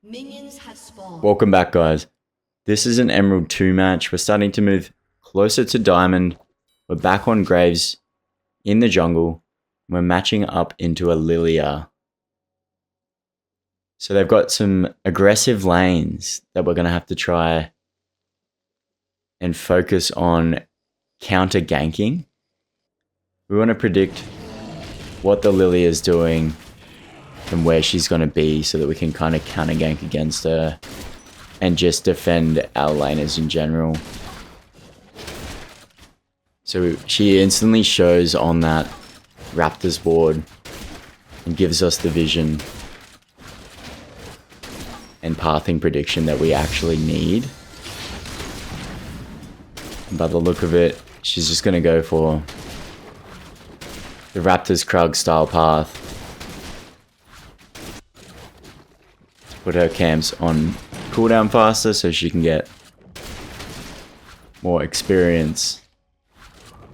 Minions have spawned. Welcome back, guys. This is an Emerald 2 match. We're starting to move closer to Diamond. We're back on Graves in the jungle. We're matching up into a Lilia. So they've got some aggressive lanes that we're going to have to try and focus on counter ganking. We want to predict what the Lilia is doing and where she's going to be so that we can kind of counter gank against her and just defend our laners in general. So she instantly shows on that Raptors board and gives us the vision and pathing prediction that we actually need. And by the look of it, she's just going to go for the Raptors Krug style path. Put her camps on cooldown faster so she can get more experience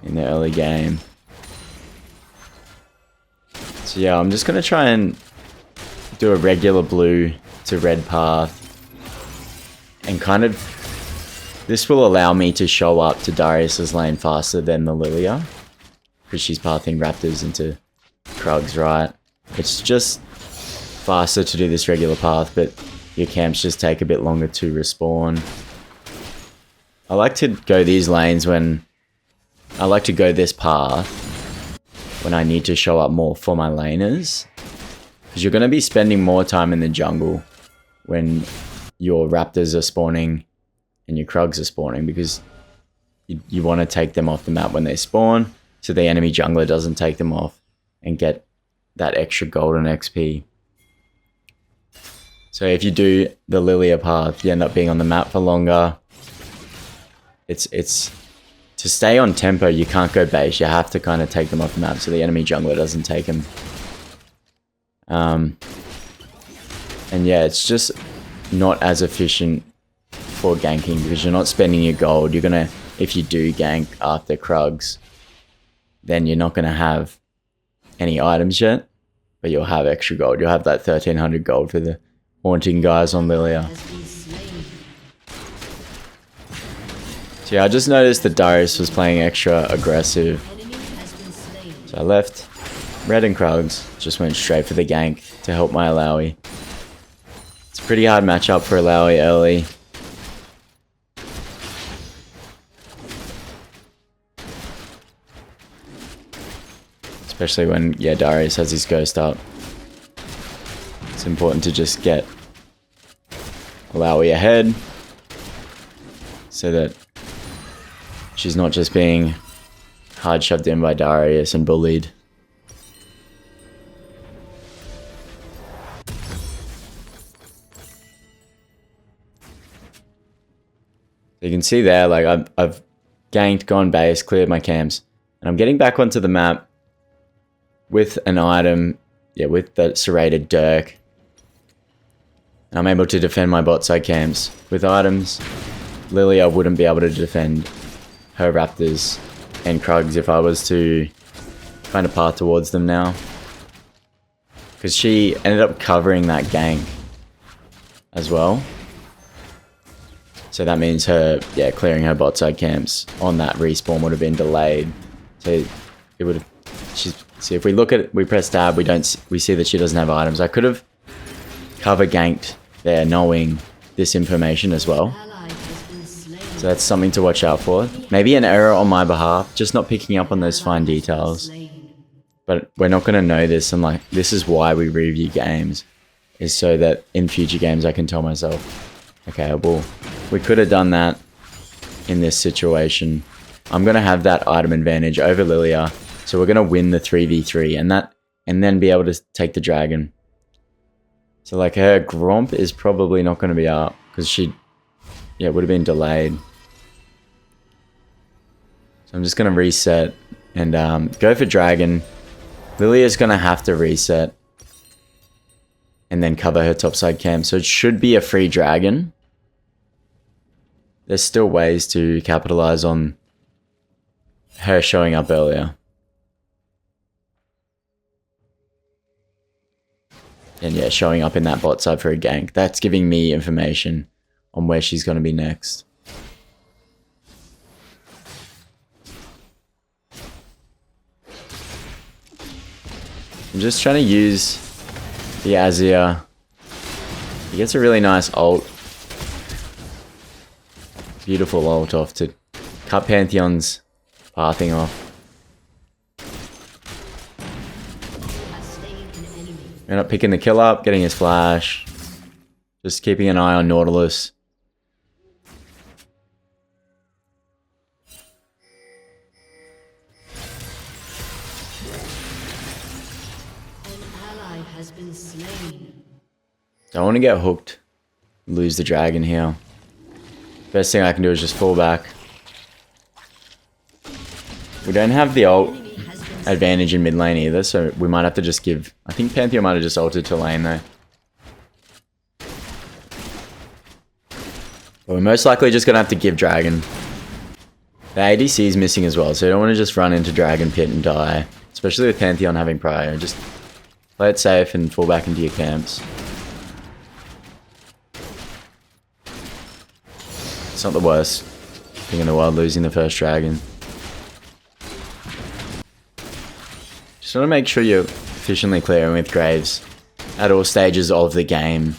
in the early game. So yeah, I'm just going to try and do a regular blue to red path. And kind of, this will allow me to show up to Darius's lane faster than the Lilia. Because she's pathing Raptors into Krugs, right? It's just faster to do this regular path, but your camps just take a bit longer to respawn. I like to go these lanes when I like to go this path when I need to show up more for my laners, because you're going to be spending more time in the jungle when your Raptors are spawning and your Krugs are spawning, because you want to take them off the map when they spawn so the enemy jungler doesn't take them off and get that extra golden XP. So if you do the Lilia path, you end up being on the map for longer. It's to stay on tempo, you can't go base. You have to kind of take them off the map so the enemy jungler doesn't take them. And yeah, it's just not as efficient for ganking because you're not spending your gold. You're gonna, if you do gank after Krugs, then you're not gonna have any items yet, but you'll have extra gold. You'll have that 1300 gold for the haunting guys on Lilia. So yeah, I just noticed that Darius was playing extra aggressive. So I left red and Krugs, just went straight for the gank to help my Illaoi. It's a pretty hard matchup for Illaoi early. Especially when, yeah, Darius has his ghost up. It's important to just get Illaoi ahead so that she's not just being hard shoved in by Darius and bullied. You can see there, like I've ganked, gone base, cleared my camps, and I'm getting back onto the map with an item, yeah, with the serrated Dirk. I'm able to defend my bot side camps with items. Lilia wouldn't be able to defend her Raptors and Krugs if I was to kind of path towards them now. Because she ended up covering that gank as well. So that means her, yeah, clearing her bot side camps on that respawn would have been delayed. So it would have, see if we look at it, we press tab, we see that she doesn't have items. I could have cover ganked there knowing this information as well. So that's something to watch out for. Maybe an error on my behalf, just not picking up on those fine details. But we're not going to know this, and like, this is why we review games, is so that in future games I can tell myself, okay, well, we could have done that in this situation. I'm going to have that item advantage over Lilia, so we're going to win the 3v3 and then be able to take the dragon. So like her Gromp is probably not going to be up because she, yeah, would have been delayed. So I'm just going to reset and go for dragon. Lilia's going to have to reset and then cover her topside camp. So it should be a free dragon. There's still ways to capitalize on her showing up earlier. And yeah, showing up in that bot side for a gank. That's giving me information on where she's going to be next. I'm just trying to use the Azir. He gets a really nice ult. Beautiful ult off to cut Pantheon's pathing off. End up picking the kill up, getting his flash. Just keeping an eye on Nautilus. Don't want to get hooked. Lose the dragon here. Best thing I can do is just fall back. We don't have the ult advantage in mid lane either, so we might have to just give... I think Pantheon might have just ulted to lane though. But we're most likely just going to have to give dragon. The ADC is missing as well, so you don't want to just run into dragon pit and die. Especially with Pantheon having prior. Just play it safe and fall back into your camps. It's not the worst thing in the world, losing the first dragon. Just want to make sure you're efficiently clearing with Graves at all stages of the game.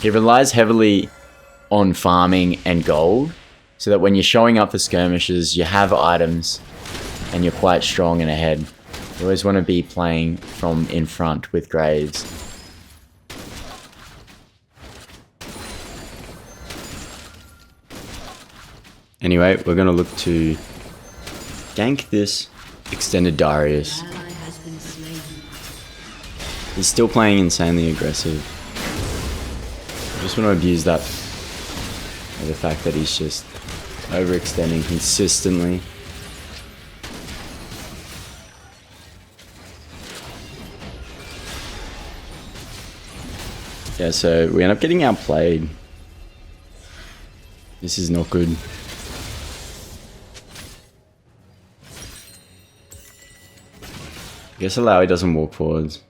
He relies heavily on farming and gold, so that when you're showing up for skirmishes, you have items and you're quite strong and ahead. You always want to be playing from in front with Graves. Anyway, we're going to look to gank this extended Darius. He's still playing insanely aggressive. I just want to abuse that. The fact that he's just overextending consistently. Yeah, so we end up getting outplayed. This is not good. I guess Alawi doesn't walk forwards.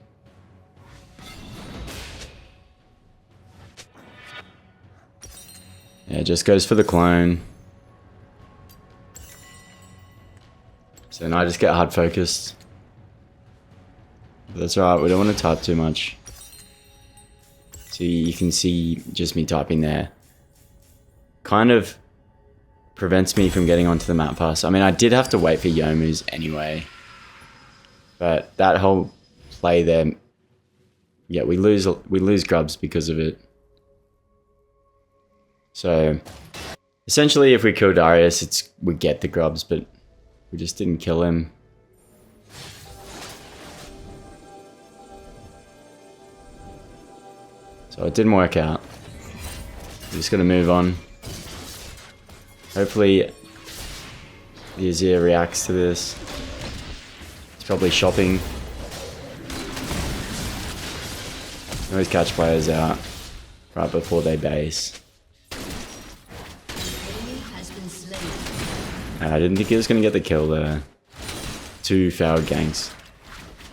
Yeah, just goes for the clone. So now I just get hard focused. But that's alright, we don't want to type too much. So you can see just me typing there. Kind of prevents me from getting onto the map pass. I mean, I did have to wait for Youmuu's anyway. But that whole play there, yeah, we lose grubs because of it. So essentially, if we kill Darius, we get the grubs, but we just didn't kill him. So it didn't work out. We're just gonna move on. Hopefully, the Azir reacts to this. He's probably shopping. Always catch players out right before they base. I didn't think he was going to get the kill there. 2 failed ganks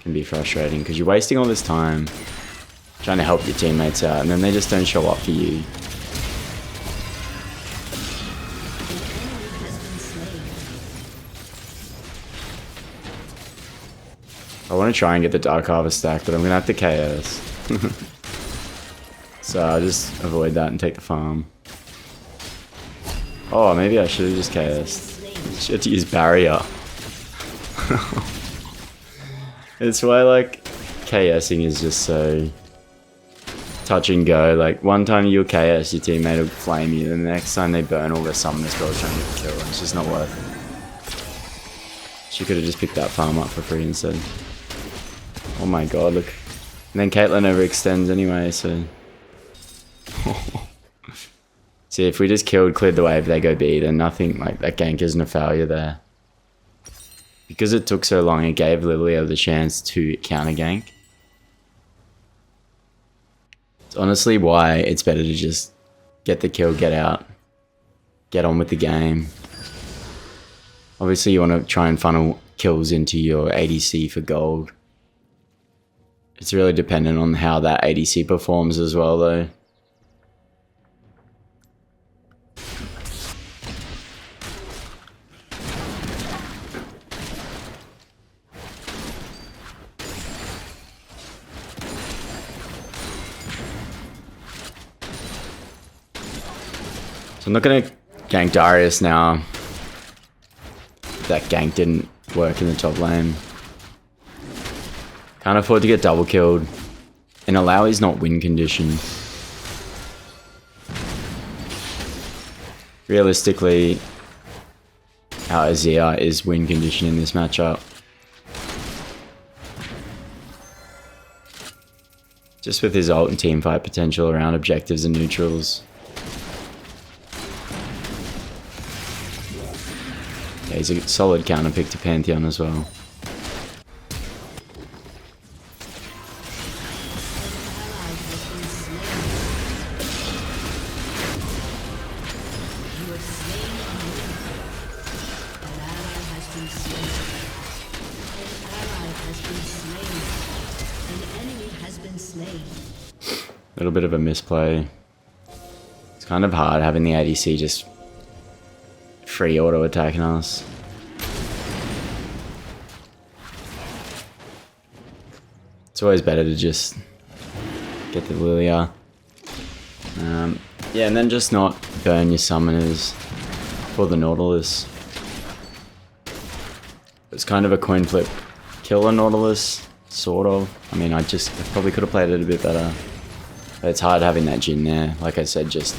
can be frustrating because you're wasting all this time trying to help your teammates out and then they just don't show up for you. I want to try and get the Dark Harvest stack, but I'm going to have to KS. So I'll just avoid that and take the farm. Oh, maybe I should have just KS'd. Should have to use barrier. It's why like KSing is just so touch and go. Like one time you'll KS, your teammate will flame you, and the next time they burn all their summoner spells trying to get the kill. It's just not worth it. She could have just picked that farm up for free instead. Oh my god, look. And then Caitlyn overextends anyway, so... See, if we just cleared the wave, they go B, then nothing, like, that gank isn't a failure there. Because it took so long, it gave Lilia the chance to counter gank. It's honestly why it's better to just get the kill, get out, get on with the game. Obviously, you want to try and funnel kills into your ADC for gold. It's really dependent on how that ADC performs as well, though. So I'm not going to gank Darius now. That gank didn't work in the top lane. Can't afford to get double killed. And Illaoi's not win condition. Realistically, our Azir is win condition in this matchup. Just with his ult and teamfight potential around objectives and neutrals. Yeah, he's a solid counter pick to Pantheon as well. A little bit of a misplay. It's kind of hard having the ADC just free auto attacking us. It's always better to just get the Lilia. Yeah, and then just not burn your summoners for the Nautilus. It's kind of a coin flip. Kill a Nautilus, sort of. I mean, I probably could have played it a bit better. But it's hard having that Jhin there. Like I said, just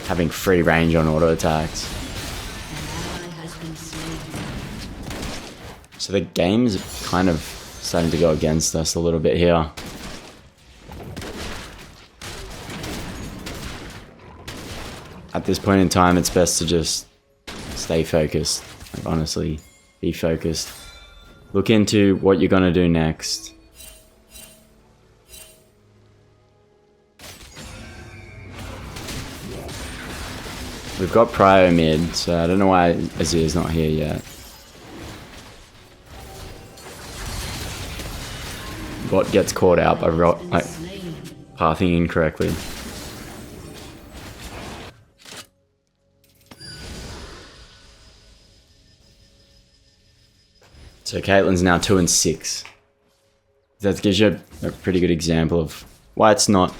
having free range on auto attacks. So the game's kind of starting to go against us a little bit here. At this point in time, it's best to just stay focused. Like, honestly, be focused. Look into what you're gonna do next. We've got Prio mid, so I don't know why Azir's not here yet. Bot gets caught out by like pathing incorrectly. So Caitlyn's now 2 and 6. That gives you a pretty good example of why it's not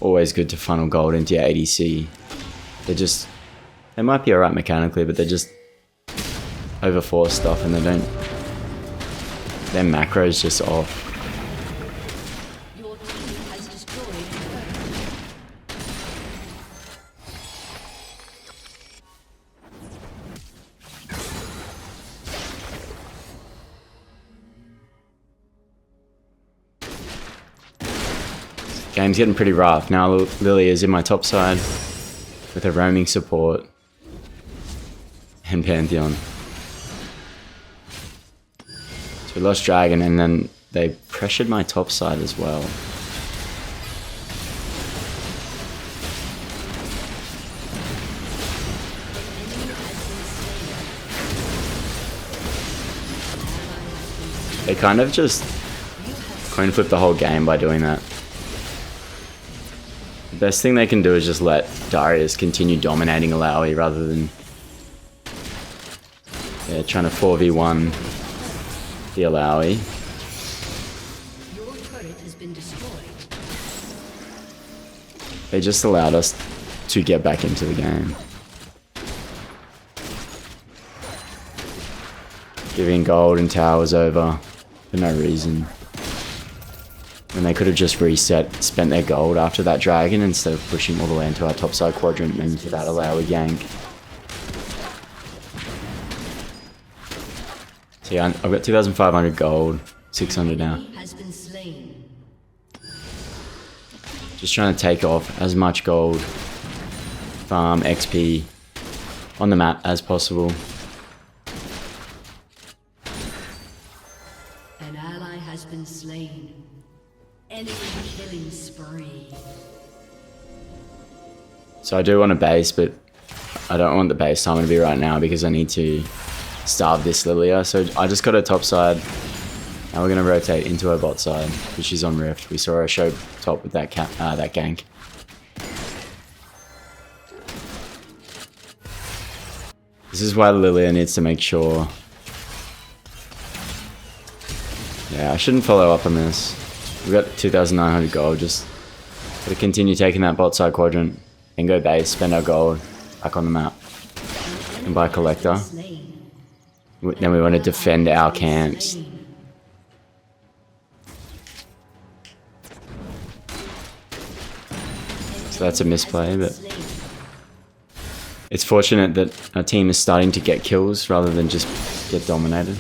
always good to funnel gold into your ADC. They might be alright mechanically, but they just overforce stuff and their macro's just off. Your team has destroyed a turret. Game's getting pretty rough. Now Lily is in my top side with a roaming support and Pantheon. So we lost Dragon and then they pressured my top side as well. They kind of just coin flip the whole game by doing that. The best thing they can do is just let Darius continue dominating Illaoi rather than trying to 4v1 the Illaoi. Your turret has been destroyed. They just allowed us to get back into the game. Giving gold and towers over for no reason. When they could have just spent their gold after that dragon instead of pushing all the way into our topside quadrant and into that Illaoi gank. So yeah, I've got 2,500 gold, 600 now. Has been slain. Just trying to take off as much gold, farm, XP on the map as possible. An ally has been slain. Enemy killing spree. So I do want a base, but I don't want the base time to be right now because I need to starve this Lilia. So I just got a topside Now we're going to rotate into her bot side, because she's on Rift. We saw her show top with that gank. This is why Lilia needs to make sure... Yeah, I shouldn't follow up on this. We've got 2,900 gold, just gotta continue taking that bot side quadrant and go base, spend our gold back on the map. And buy Collector. Then we want to defend our camps. So that's a misplay, but it's fortunate that our team is starting to get kills rather than just get dominated.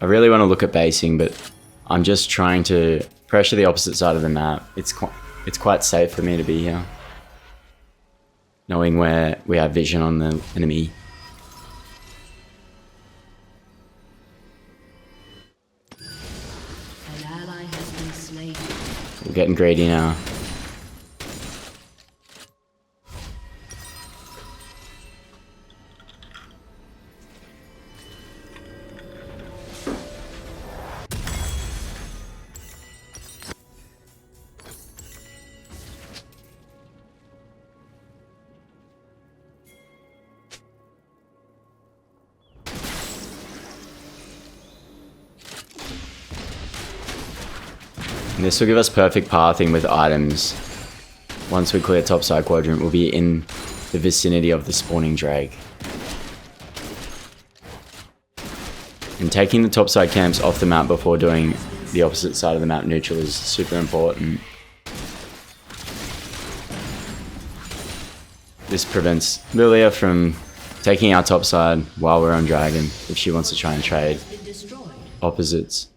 I really want to look at basing, but I'm just trying to pressure the opposite side of the map. It's quite safe for me to be here, knowing where we have vision on the enemy. An ally has been slain. We're getting greedy now. And this will give us perfect pathing with items. Once we clear topside quadrant, we'll be in the vicinity of the spawning Drake. And taking the topside camps off the map before doing the opposite side of the map neutral is super important. This prevents Lilia from taking our topside while we're on Dragon, if she wants to try and trade opposites.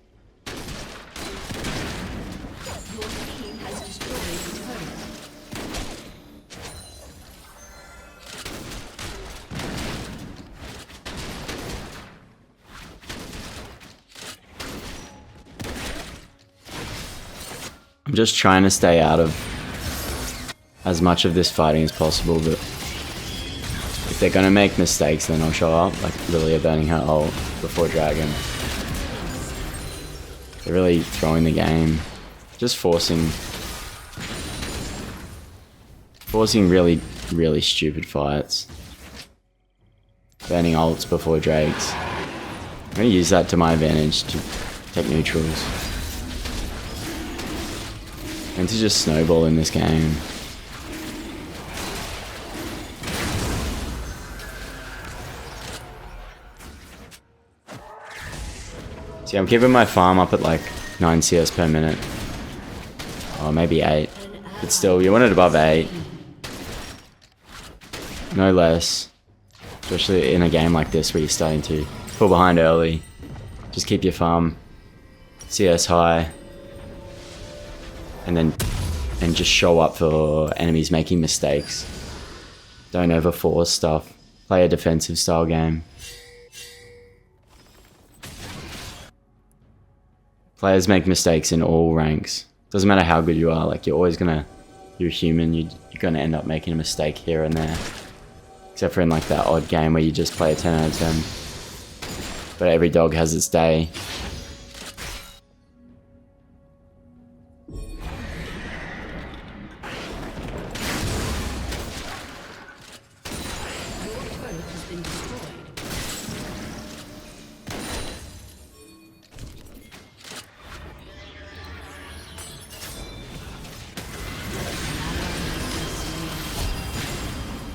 I'm just trying to stay out of as much of this fighting as possible, but if they're gonna make mistakes, then I'll show up, like Lilia burning her ult before Dragon. They're really throwing the game, just forcing really, really stupid fights. Burning ults before Drakes. I'm gonna use that to my advantage to take neutrals. And to just snowball in this game. See, I'm keeping my farm up at like 9 CS per minute. Or maybe 8. But still, you want it above 8. No less. Especially in a game like this where you're starting to fall behind early. Just keep your farm CS high. And just show up for enemies making mistakes. Don't overforce stuff. Play a defensive style game. Players make mistakes in all ranks. Doesn't matter how good you are, like you're human, you're gonna end up making a mistake here and there. Except for in like that odd game where you just play a 10 out of 10. But every dog has its day.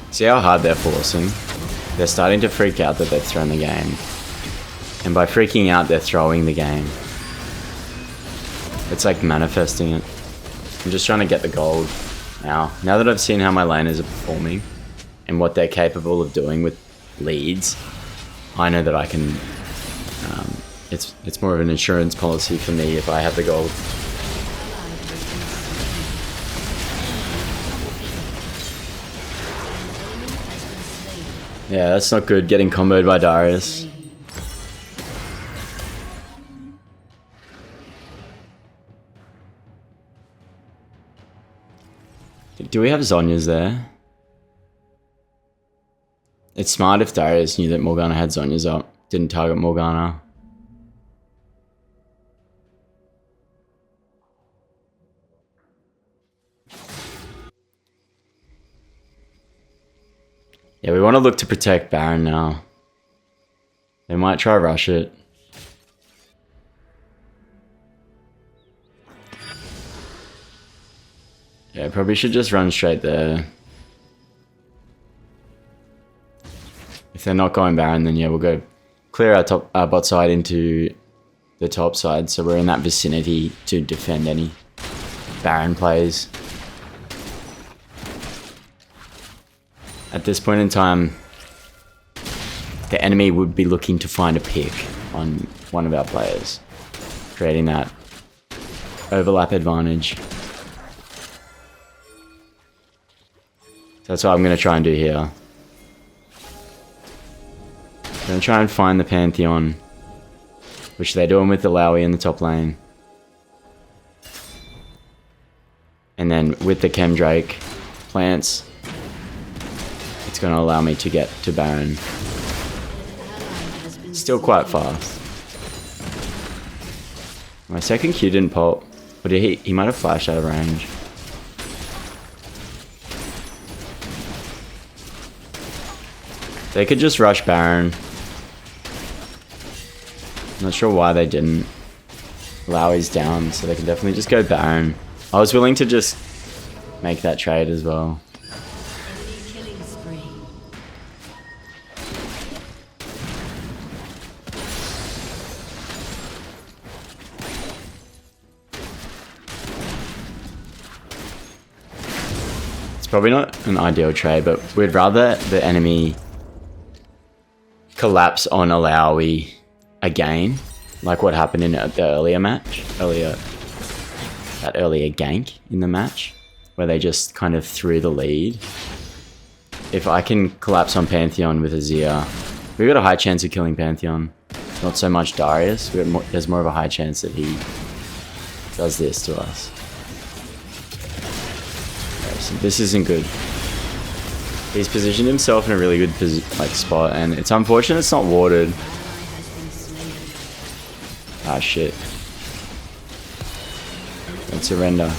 See how hard they're forcing? They're starting to freak out that they've thrown the game. And by freaking out, they're throwing the game. It's like manifesting it. I'm just trying to get the gold now. Now that I've seen how my laners are performing and what they're capable of doing with leads, I know that I can... it's more of an insurance policy for me if I have the gold. Yeah, that's not good, getting comboed by Darius. Did Do we have Zhonya's there? It's smart if Darius knew that Morgana had Zhonya's up. Didn't target Morgana. Yeah, we want to look to protect Baron now. They might try rush it. Yeah, probably should just run straight there. If they're not going Baron, then yeah, we'll go clear our bot side into the top side, so we're in that vicinity to defend any Baron plays. At this point in time, the enemy would be looking to find a pick on one of our players, creating that overlap advantage. So that's what I'm going to try and do here. I'm going to try and find the Pantheon, which they're doing with the Lowy in the top lane. And then with the Chemdrake plants, it's going to allow me to get to Baron. Still quite fast. My second Q didn't pop, but he might have flashed out of range. They could just rush Baron. Not sure why they didn't. Lowy's down, so they can definitely just go Baron. I was willing to just make that trade as well. Killing spree. It's probably not an ideal trade, but we'd rather the enemy collapse on Alawi again, like what happened in the earlier match, that earlier gank in the match, where they just kind of threw the lead. If I can collapse on Pantheon with Azir, we've got a high chance of killing Pantheon. Not so much Darius, there's more of a high chance that he does this to us. Okay, so this isn't good. He's positioned himself in a really good spot, and it's unfortunate it's not warded. Ah, shit. Don't surrender.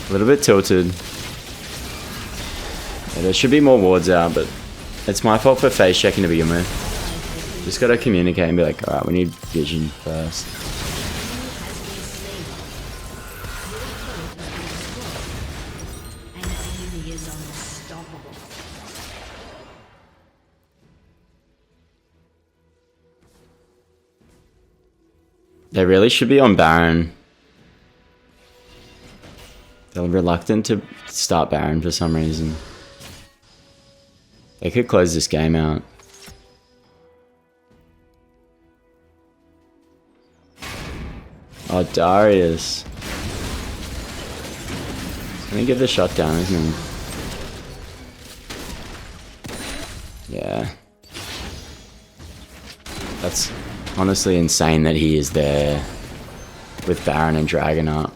A little bit tilted. Yeah, there should be more wards out, but it's my fault for face checking to begin with. Just gotta communicate and be like, alright, we need vision first. They really should be on Baron. They're reluctant to start Baron for some reason. They could close this game out. Oh, Darius. He's gonna give the shutdown, isn't he? Yeah. That's honestly insane that he is there with Baron and Dragon up.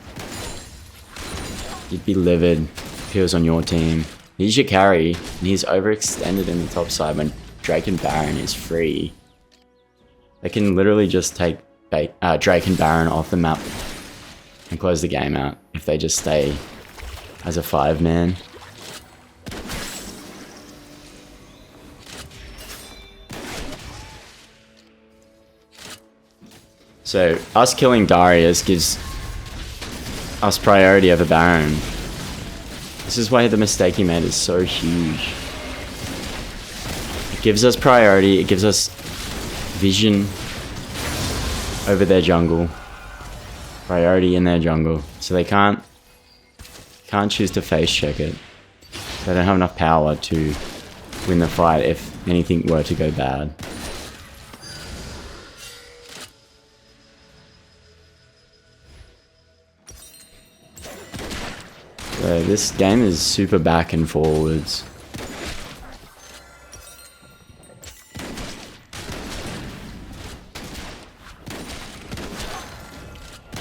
You'd be livid if he was on your team. He's your carry, and he's overextended in the top side when Drake and Baron is free. They can literally just take Drake and Baron off the map and close the game out if they just stay as a 5-man. So us killing Darius gives us priority over Baron. This is why the mistake he made is so huge. It gives us priority, it gives us vision over their jungle. Priority in their jungle. So they can't choose to face check it. They don't have enough power to win the fight if anything were to go bad. So this game is super back and forwards.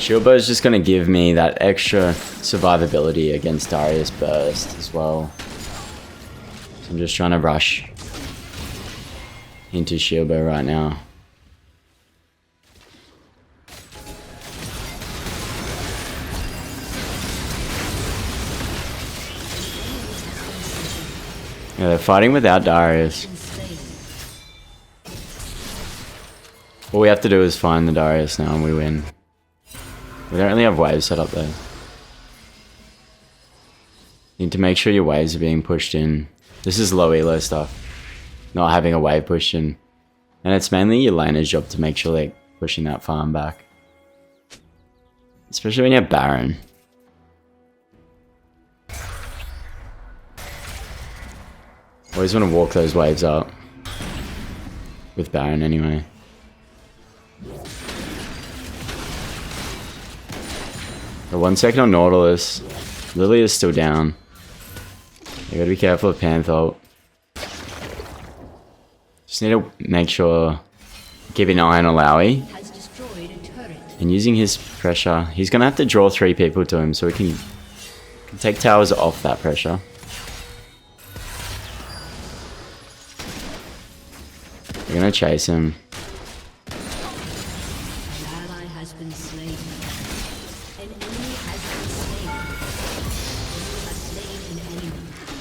Shieldbow is just going to give me that extra survivability against Darius Burst as well. So I'm just trying to rush into Shieldbow right now. Yeah, they're fighting without Darius. All we have to do is find the Darius now and we win. We don't really have waves set up though. Need to make sure your waves are being pushed in. This is low elo stuff. Not having a wave pushed in. And it's mainly your laner's job to make sure they're pushing that farm back. Especially when you have Baron. Always want to walk those waves up. With Baron anyway. The 1 second on Nautilus. Lily is still down. You gotta be careful of Panther. Just need to make sure, keeping an eye on Alawi. And using his pressure. He's gonna have to draw 3 people to him so we can take towers off that pressure. We're gonna chase him.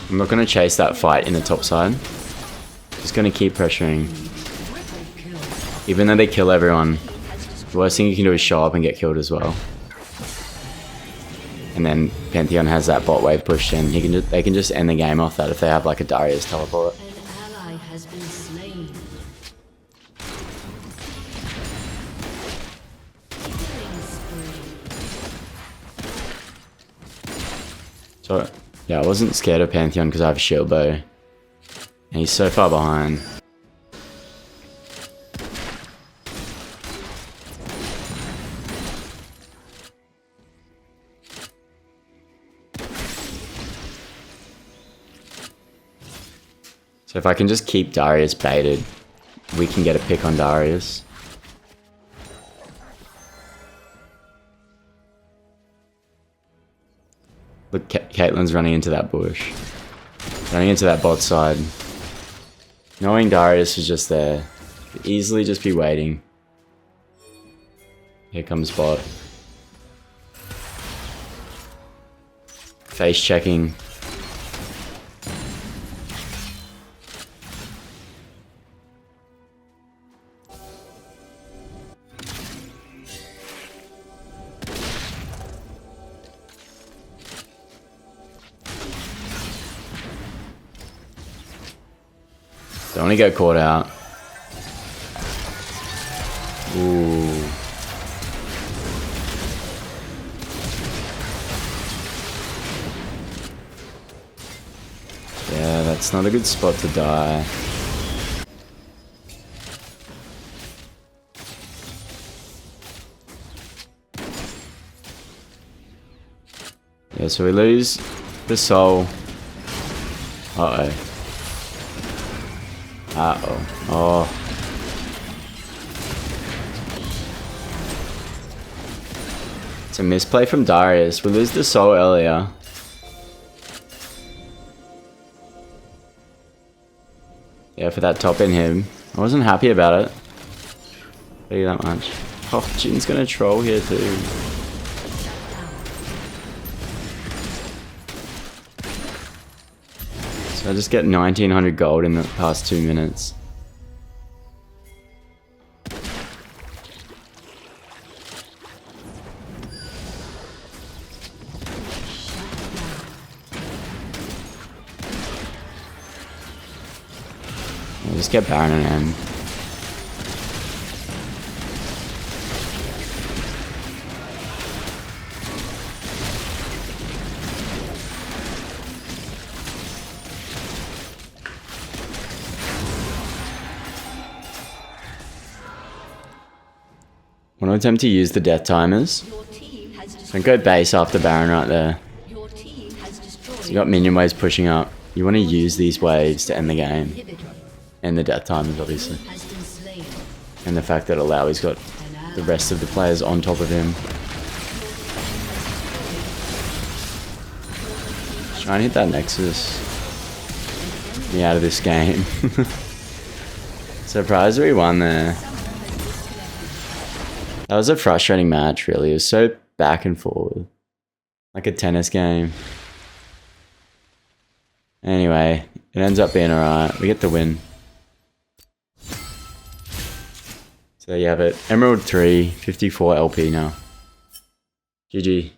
I'm not going to chase that fight in the top side. Just going to keep pressuring. Even though they kill everyone, the worst thing you can do is show up and get killed as well. And then Pantheon has that bot wave pushed in. They can just end the game off that if they have like a Darius teleport. An ally has been slain. So, yeah, I wasn't scared of Pantheon because I have a shield bow. And he's so far behind. So if I can just keep Darius baited, we can get a pick on Darius. Look, Caitlyn's running into that bush. Running into that bot side. Knowing Darius is just there. Could easily just be waiting. Here comes bot. Face checking. Don't want to get caught out. Ooh. Yeah, that's not a good spot to die. Yeah, so we lose the soul. Uh-oh. Uh-oh. Oh. It's a misplay from Darius. We lose the soul earlier. Yeah, for that top in him. I wasn't happy about it. Tell you that much. Oh, Jin's gonna troll here too. So I just get 1900 gold in the past 2 minutes. I'll just get Baron and end. Want to attempt to use the death timers. Don't go base after Baron right there. So you got minion waves pushing up. You want to use these waves to end the game. And the death timers, obviously. And the fact that Alawi's got the rest of the players on top of him. Try and hit that Nexus. Get me out of this game. Surprised we won there. That was a frustrating match, really. It was so back and forth. Like a tennis game. Anyway, it ends up being alright. We get the win. So there you have it. Emerald 3, 54 LP now. GG.